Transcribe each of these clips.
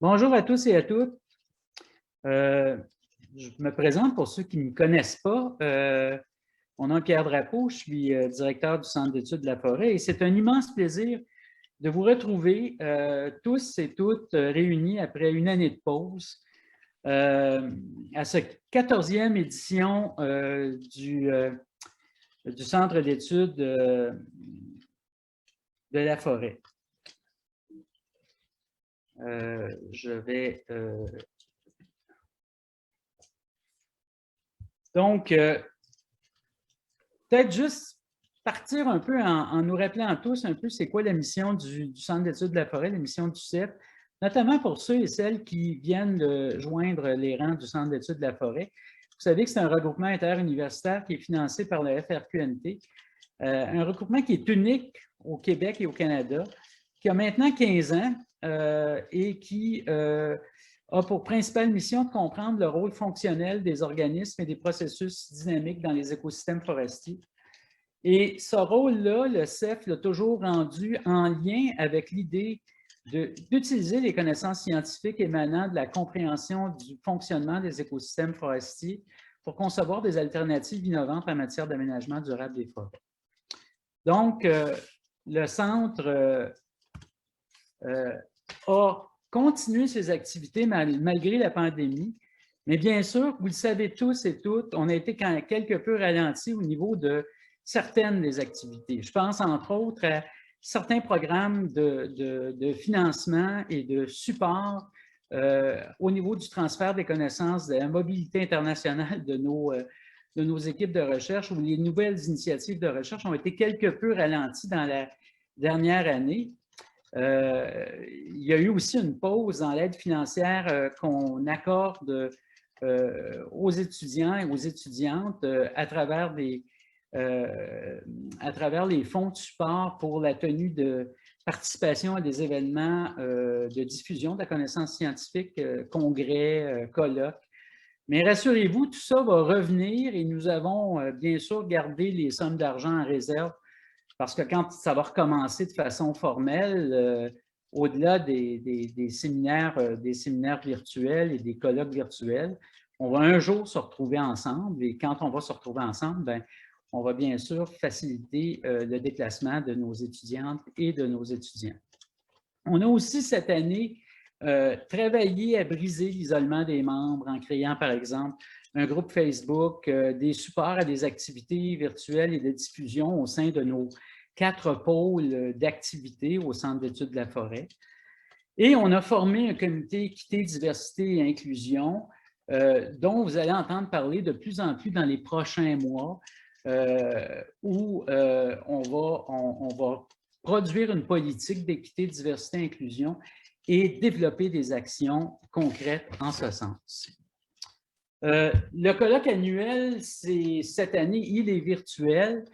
Bonjour à tous et à toutes. Je me présente pour ceux qui ne me connaissent pas. Mon nom est Pierre Drapeau, je suis directeur du Centre d'études de la forêt et c'est un immense plaisir de vous retrouver tous et toutes réunis après une année de pause à cette 14e édition du Centre d'études de la forêt. Je vais... Donc, peut-être juste partir un peu en nous rappelant tous un peu c'est quoi la mission du Centre d'études de la forêt, la mission du CEP, notamment pour ceux et celles qui viennent de joindre les rangs du Centre d'études de la forêt. Vous savez que c'est un regroupement interuniversitaire qui est financé par le FRQNT, un regroupement qui est unique au Québec et au Canada, qui a maintenant 15 ans et qui a pour principale mission de comprendre le rôle fonctionnel des organismes et des processus dynamiques dans les écosystèmes forestiers. Et ce rôle-là, le CEF l'a toujours rendu en lien avec l'idée d'utiliser les connaissances scientifiques émanant de la compréhension du fonctionnement des écosystèmes forestiers pour concevoir des alternatives innovantes en matière d'aménagement durable des forêts. Donc, le Centre a continué ses activités malgré la pandémie, mais bien sûr, vous le savez tous et toutes, on a été quelque peu ralenti au niveau de certaines des activités. Je pense entre autres à certains programmes de financement et de support au niveau du transfert des connaissances, de la mobilité internationale de nos équipes de recherche, où les nouvelles initiatives de recherche ont été quelque peu ralenties dans la dernière année. Il y a eu aussi une pause dans l'aide financière qu'on accorde aux étudiants et aux étudiantes à travers les fonds de support pour la tenue de participation à des événements de diffusion de la connaissance scientifique, congrès, colloques. Mais rassurez-vous, tout ça va revenir et nous avons bien sûr gardé les sommes d'argent en réserve parce que quand ça va recommencer de façon formelle, au-delà des séminaires virtuels et des colloques virtuels, on va un jour se retrouver ensemble et quand on va se retrouver ensemble, bien, on va bien sûr faciliter le déplacement de nos étudiantes et de nos étudiants. On a aussi cette année travaillé à briser l'isolement des membres en créant par exemple un groupe Facebook, des supports à des activités virtuelles et de diffusion au sein de nos 4 pôles d'activités au Centre d'études de la forêt. Et on a formé un comité équité, diversité et inclusion dont vous allez entendre parler de plus en plus dans les prochains mois où on va produire une politique d'équité, diversité et inclusion et développer des actions concrètes en ce sens. Le colloque annuel, cette année, il est virtuel,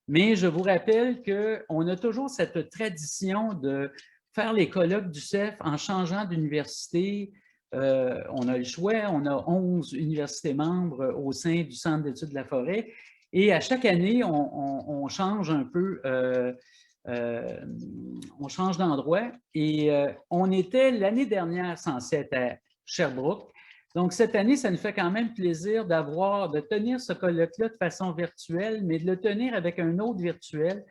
mais je vous rappelle qu'on a toujours cette tradition de faire les colloques du CEF en changeant d'université. On a le choix, on a 11 universités membres au sein du Centre d'études de la forêt et à chaque année, on change un peu, on change d'endroit et on était l'année dernière censé être à Sherbrooke. Donc, cette année, ça nous fait quand même plaisir de tenir ce colloque-là de façon virtuelle, mais de le tenir avec un autre virtuel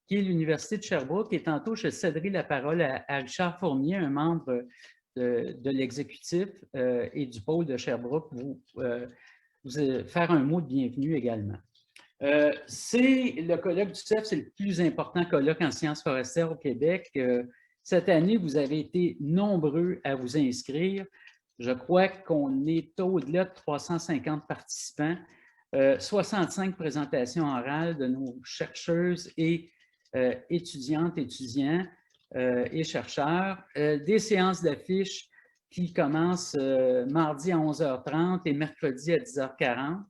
qui est l'Université de Sherbrooke. Et tantôt, je céderai la parole à Richard Fournier, un membre de l'exécutif et du pôle de Sherbrooke, vous faire un mot de bienvenue également. C'est le colloque du CEF, c'est le plus important colloque en sciences forestières au Québec. Cette année, vous avez été nombreux à vous inscrire. Je crois qu'on est au-delà de 350 participants, 65 présentations orales de nos chercheuses et étudiantes, étudiants et chercheurs, des séances d'affiches qui commencent mardi à 11h30 et mercredi à 10h40.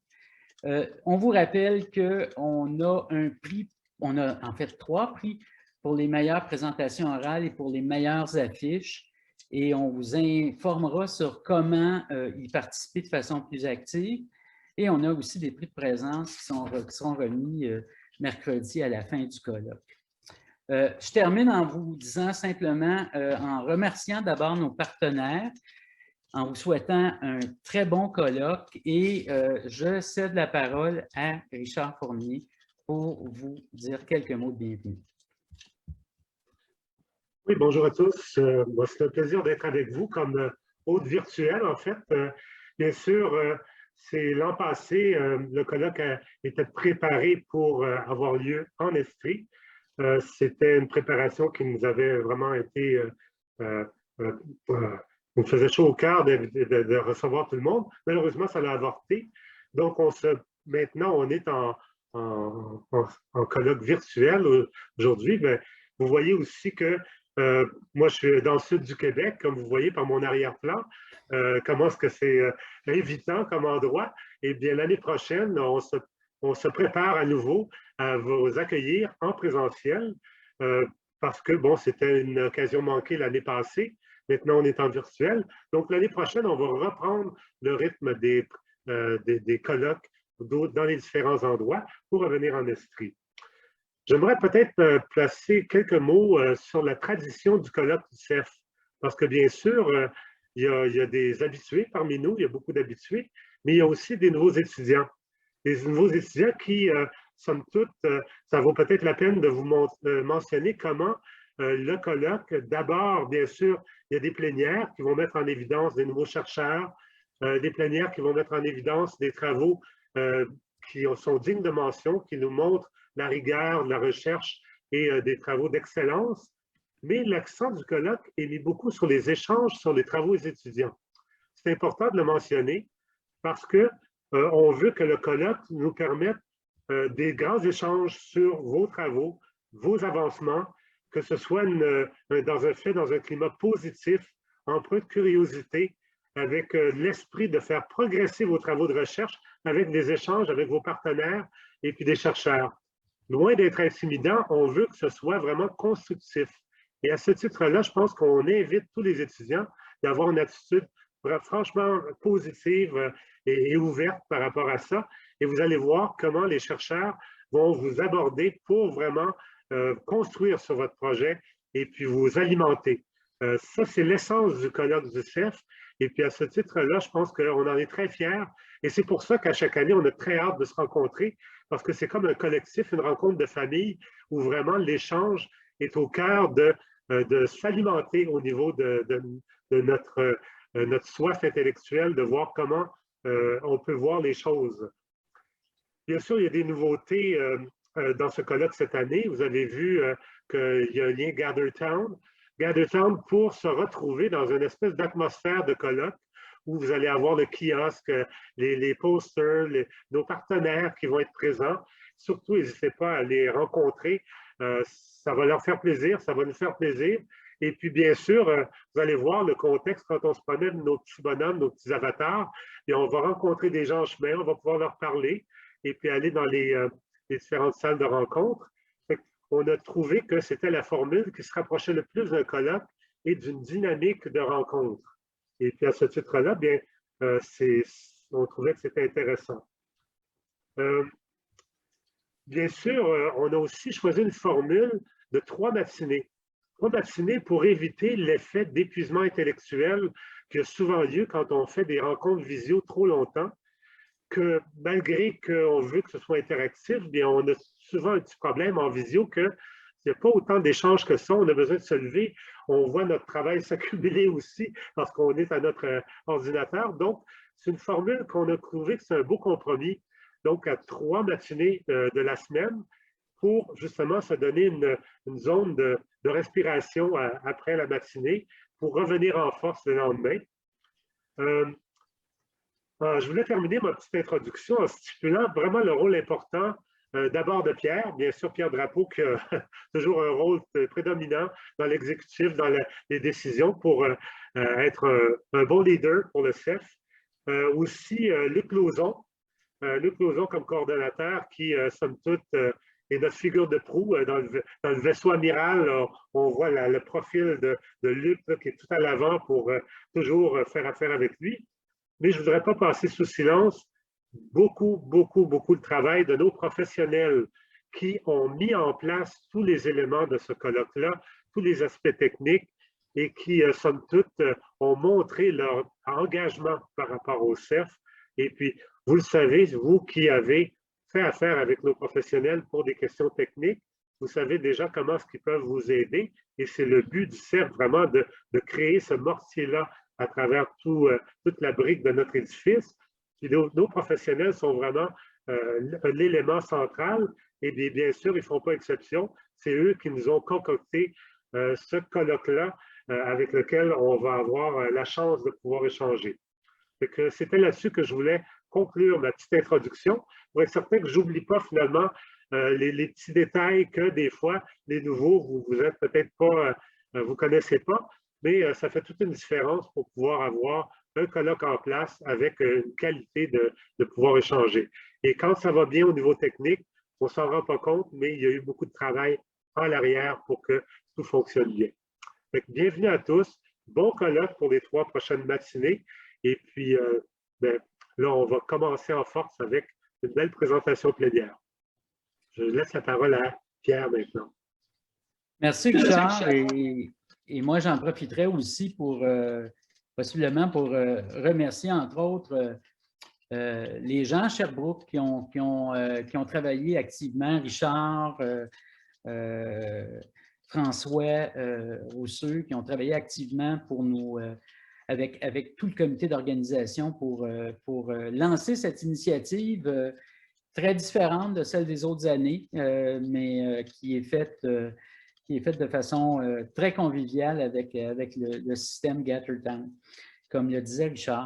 On vous rappelle qu'on a un prix, on a en fait 3 prix pour les meilleures présentations orales et pour les meilleures affiches. Et on vous informera sur comment y participer de façon plus active. Et on a aussi des prix de présence qui seront remis mercredi à la fin du colloque. Je termine en vous disant simplement, en remerciant d'abord nos partenaires, en vous souhaitant un très bon colloque et je cède la parole à Richard Fournier pour vous dire quelques mots de bienvenue. Oui, bonjour à tous. C'est un plaisir d'être avec vous comme hôte virtuel, en fait. Bien sûr, c'est l'an passé, le colloque était préparé pour avoir lieu en Estrie. C'était une préparation qui nous avait vraiment été, nous faisait chaud au cœur de recevoir tout le monde. Malheureusement, ça l'a avorté. Donc, maintenant, on est en colloque virtuel aujourd'hui. Ben, vous voyez aussi que moi, je suis dans le sud du Québec, comme vous voyez par mon arrière-plan. Comment est-ce que c'est invitant comme endroit? Eh bien, l'année prochaine, on se prépare à nouveau à vous accueillir en présentiel parce que, bon, c'était une occasion manquée l'année passée. Maintenant, on est en virtuel. Donc, l'année prochaine, on va reprendre le rythme des colloques dans les différents endroits pour revenir en Estrie. J'aimerais peut-être placer quelques mots sur la tradition du colloque du CEF, parce que bien sûr, il y a des habitués parmi nous, il y a beaucoup d'habitués, mais il y a aussi des nouveaux étudiants. Des nouveaux étudiants qui, somme toute, ça vaut peut-être la peine de vous mentionner comment le colloque, d'abord, bien sûr, il y a des plénières qui vont mettre en évidence des nouveaux chercheurs, des plénières qui vont mettre en évidence des travaux qui sont dignes de mention, qui nous montrent la rigueur de la recherche et des travaux d'excellence, mais l'accent du colloque est mis beaucoup sur les échanges sur les travaux des étudiants. C'est important de le mentionner parce qu'on veut que le colloque nous permette des grands échanges sur vos travaux, vos avancements, que ce soit dans un climat positif, empreint de curiosité, avec l'esprit de faire progresser vos travaux de recherche avec des échanges avec vos partenaires et puis des chercheurs. Loin d'être intimidant, on veut que ce soit vraiment constructif. Et à ce titre-là, je pense qu'on invite tous les étudiants d'avoir une attitude franchement positive et ouverte par rapport à ça. Et vous allez voir comment les chercheurs vont vous aborder pour vraiment construire sur votre projet et puis vous alimenter. Ça, c'est l'essence du colloque du CEF. Et puis à ce titre-là, je pense qu'on en est très fiers. Et c'est pour ça qu'à chaque année, on a très hâte de se rencontrer parce que c'est comme un collectif, une rencontre de famille où vraiment l'échange est au cœur de s'alimenter au niveau de notre soif intellectuelle, de voir comment on peut voir les choses. Bien sûr, il y a des nouveautés dans ce colloque cette année. Vous avez vu qu'il y a un lien GatherTown. GatherTown pour se retrouver dans une espèce d'atmosphère de colloque où vous allez avoir le kiosque, les posters, nos partenaires qui vont être présents. Surtout, n'hésitez pas à les rencontrer. Ça va leur faire plaisir, ça va nous faire plaisir. Et puis, bien sûr, vous allez voir le contexte quand on se promène nos petits bonhommes, nos petits avatars. Et on va rencontrer des gens en chemin, on va pouvoir leur parler et puis aller dans les différentes salles de rencontre. On a trouvé que c'était la formule qui se rapprochait le plus d'un colloque et d'une dynamique de rencontre. Et puis à ce titre-là, bien, on trouvait que c'était intéressant. Bien sûr, on a aussi choisi une formule de 3 matinées. 3 matinées pour éviter l'effet d'épuisement intellectuel qui a souvent lieu quand on fait des rencontres visio trop longtemps, que malgré qu'on veut que ce soit interactif, bien, on a souvent un petit problème en visio qu'il n'y a pas autant d'échanges que ça. On a besoin de se lever. On voit notre travail s'accumuler aussi parce qu'on est à notre ordinateur. Donc, c'est une formule qu'on a trouvé que c'est un beau compromis. Donc, à 3 matinées de la semaine pour justement se donner une zone de respiration après la matinée pour revenir en force le lendemain. Je voulais terminer ma petite introduction en stipulant vraiment le rôle important d'abord de Pierre, bien sûr Pierre Drapeau qui a toujours un rôle prédominant dans l'exécutif, dans les décisions pour être un bon leader pour le CEF. Aussi Luc Lauzon comme coordonnateur qui, somme toute, est notre figure de proue dans le vaisseau amiral. On voit le profil de Luc là, qui est tout à l'avant pour toujours faire affaire avec lui. Mais je ne voudrais pas passer sous silence beaucoup de travail de nos professionnels qui ont mis en place tous les éléments de ce colloque-là, tous les aspects techniques et qui, somme toute, ont montré leur engagement par rapport au CERF. Et puis, vous le savez, vous qui avez fait affaire avec nos professionnels pour des questions techniques, vous savez déjà comment est-ce qu'ils peuvent vous aider. Et c'est le but du CERF, vraiment, de créer ce mortier-là à travers toute la brique de notre édifice. Puis nos professionnels sont vraiment l'élément central. Et bien sûr, ils ne font pas exception. C'est eux qui nous ont concocté ce colloque-là avec lequel on va avoir la chance de pouvoir échanger. C'était là-dessus que je voulais conclure ma petite introduction pour être certain que je n'oublie pas finalement les petits détails que des fois, les nouveaux, vous êtes peut-être pas, vous ne connaissez pas, mais ça fait toute une différence pour pouvoir avoir un colloque en place avec une qualité de pouvoir échanger. Et quand ça va bien au niveau technique, on ne s'en rend pas compte, mais il y a eu beaucoup de travail en l'arrière pour que tout fonctionne bien. Bienvenue à tous. Bon colloque pour les 3 prochaines matinées. Et puis, là, on va commencer en force avec une belle présentation plénière. Je laisse la parole à Pierre maintenant. Merci, Richard. Et moi, j'en profiterai aussi pour, possiblement pour remercier, entre autres, les gens à Sherbrooke qui ont travaillé activement, Richard, François Rousseux, qui ont travaillé activement pour nous, avec tout le comité d'organisation pour lancer cette initiative très différente de celle des autres années, mais qui est faite de façon très conviviale avec le système Gathertown, comme le disait Richard.